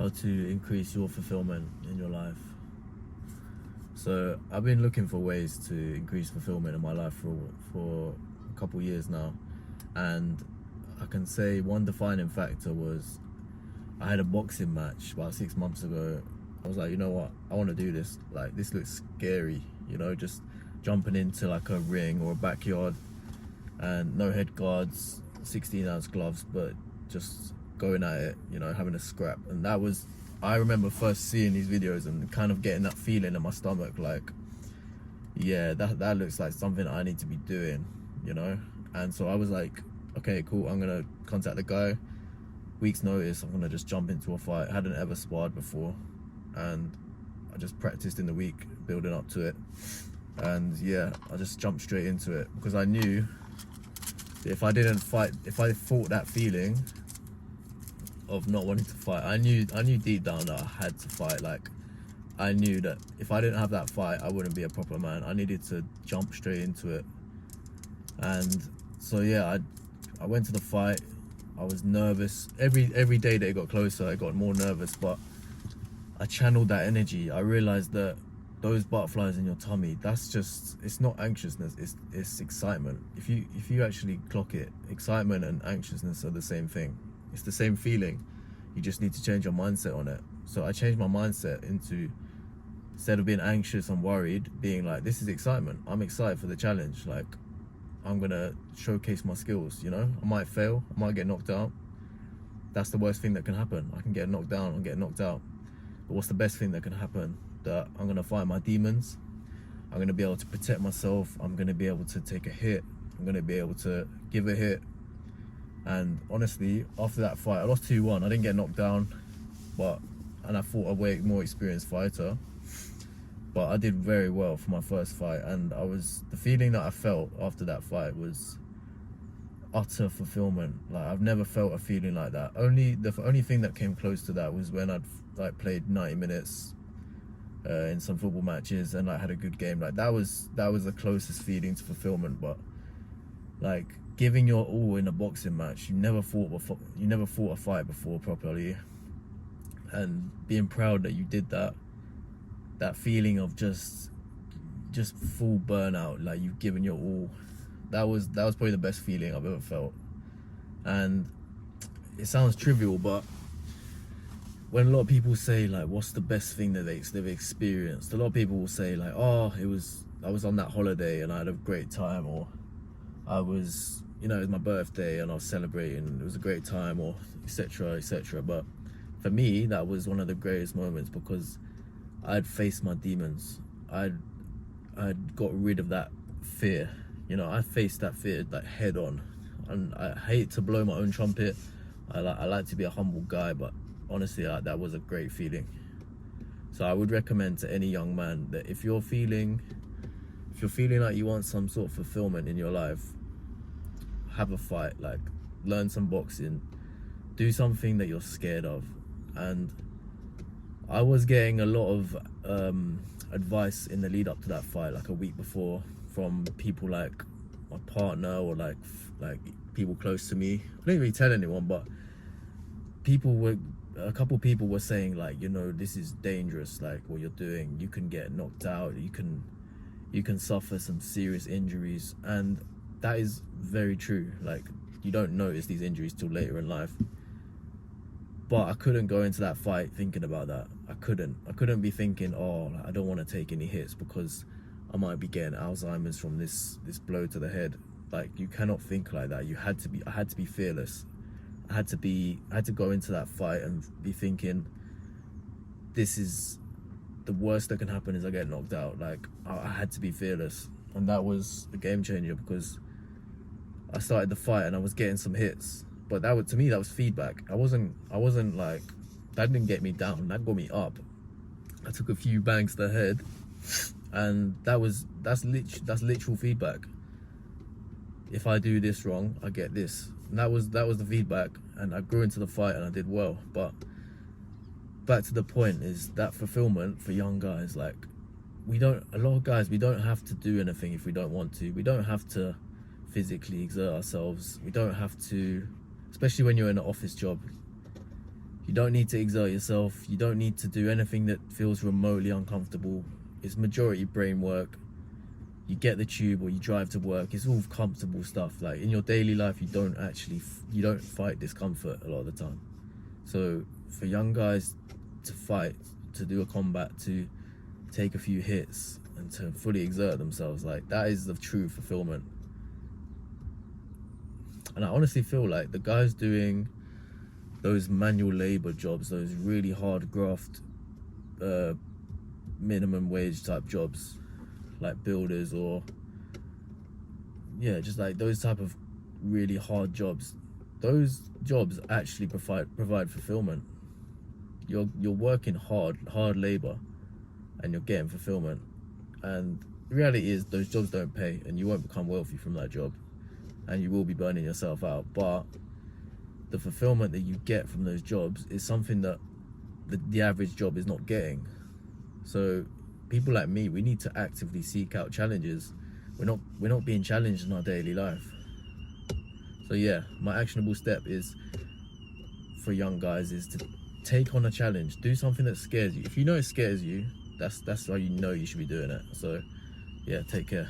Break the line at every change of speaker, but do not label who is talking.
how to increase your fulfillment in your life. So I've been looking for ways to increase fulfillment in my life for a couple of years now, and I can say one defining factor was I had a boxing match about 6 months ago. I was like, you know what, I want to do this. Like, this looks scary, just jumping into like a ring or a backyard and no head guards, 16-ounce gloves, but just going at it, having a scrap. And that was, I remember first seeing these videos and kind of getting that feeling in my stomach, like, yeah, that looks like something I need to be doing, And so I was like, okay, cool, I'm gonna contact the guy. Week's notice, I'm gonna just jump into a fight. I hadn't ever sparred before, and I just practiced in the week, building up to it. And yeah, I just jumped straight into it because I knew that if I didn't fight, if I fought that feeling of not wanting to fight, I knew deep down that I had to fight. Like, I knew that if I didn't have that fight, I wouldn't be a proper man. I needed to jump straight into it. And so yeah, I went to the fight. I was nervous. Every day that it got closer, I got more nervous, but I channeled that energy. I realized that those butterflies in your tummy, it's not anxiousness, it's excitement. If you actually clock it, excitement and anxiousness are the same thing. It's the same feeling. You just need to change your mindset on it. So I changed my mindset into, instead of being anxious and worried, being like, this is excitement. I'm excited for the challenge. Like, I'm gonna showcase my skills, I might fail, I might get knocked out. That's the worst thing that can happen. I can get knocked down and get knocked out. But what's the best thing that can happen? That I'm gonna fight my demons. I'm gonna be able to protect myself. I'm gonna be able to take a hit. I'm gonna be able to give a hit. And honestly, after that fight, I lost 2-1. I didn't get knocked down, and I fought a way more experienced fighter. But I did very well for my first fight, and the feeling that I felt after that fight was utter fulfillment. Like, I've never felt a feeling like that. The only thing that came close to that was when I'd played 90 minutes in some football matches and had a good game. Like, that was the closest feeling to fulfillment. But like, giving your all in a boxing match, you never fought a fight before properly, and being proud that you did that feeling of just full burnout, like you've given your all, that was probably the best feeling I've ever felt. And it sounds trivial, but when a lot of people say, like, what's the best thing that they've experienced, a lot of people will say, like, oh, I was on that holiday and I had a great time, or I was, it was my birthday and I was celebrating, it was a great time, or etc, etc. But for me, that was one of the greatest moments because I'd faced my demons. I'd got rid of that fear. I faced that fear like head on. And I hate to blow my own trumpet. I like to be a humble guy, but honestly, that was a great feeling. So I would recommend to any young man that if you're feeling like you want some sort of fulfillment in your life, have a fight. Like, learn some boxing, do something that you're scared of. And I was getting a lot of advice in the lead up to that fight, like a week before, from people like my partner or like people close to me. I didn't really tell anyone, but a couple people were saying, like, this is dangerous, like what you're doing. You can get knocked out. You can suffer some serious injuries, and that is very true. Like, you don't notice these injuries till later in life. But I couldn't go into that fight thinking about that. I couldn't be thinking, oh, I don't want to take any hits because I might be getting Alzheimer's from this blow to the head. Like, you cannot think like that. I had to be fearless. I had to go into that fight and be thinking, this is the worst that can happen is I get knocked out. Like, I had to be fearless. And that was a game changer because I started the fight and I was getting some hits. But to me, that was feedback. I wasn't like, that didn't get me down, that got me up. I took a few bangs to the head, and that's literal feedback. If I do this wrong, I get this. And that was the feedback, and I grew into the fight and I did well. But back to the point is that fulfillment for young guys, like, a lot of guys, we don't have to do anything if we don't want to. We don't have to physically exert ourselves. We don't have to, especially when you're in an office job. You don't need to exert yourself. You don't need to do anything that feels remotely uncomfortable. It's majority brain work. You get the tube or you drive to work. It's all comfortable stuff. Like in your daily life, you don't fight discomfort a lot of the time. So for young guys to fight, to do a combat, to take a few hits and to fully exert themselves, like that is the true fulfillment. And I honestly feel like the guys doing those manual labor jobs, those really hard graft, minimum wage type jobs, like builders, or just like those type of really hard jobs, those jobs actually provide fulfillment. You're working hard labor and you're getting fulfillment. And the reality is those jobs don't pay, and you won't become wealthy from that job, and you will be burning yourself out. But the fulfillment that you get from those jobs is something that the average job is not getting. So people like me, we need to actively seek out challenges. We're not being challenged in our daily life. So yeah, my actionable step is for young guys is to take on a challenge. Do something that scares you. If you know it scares you, that's how you know you should be doing it. So yeah, take care.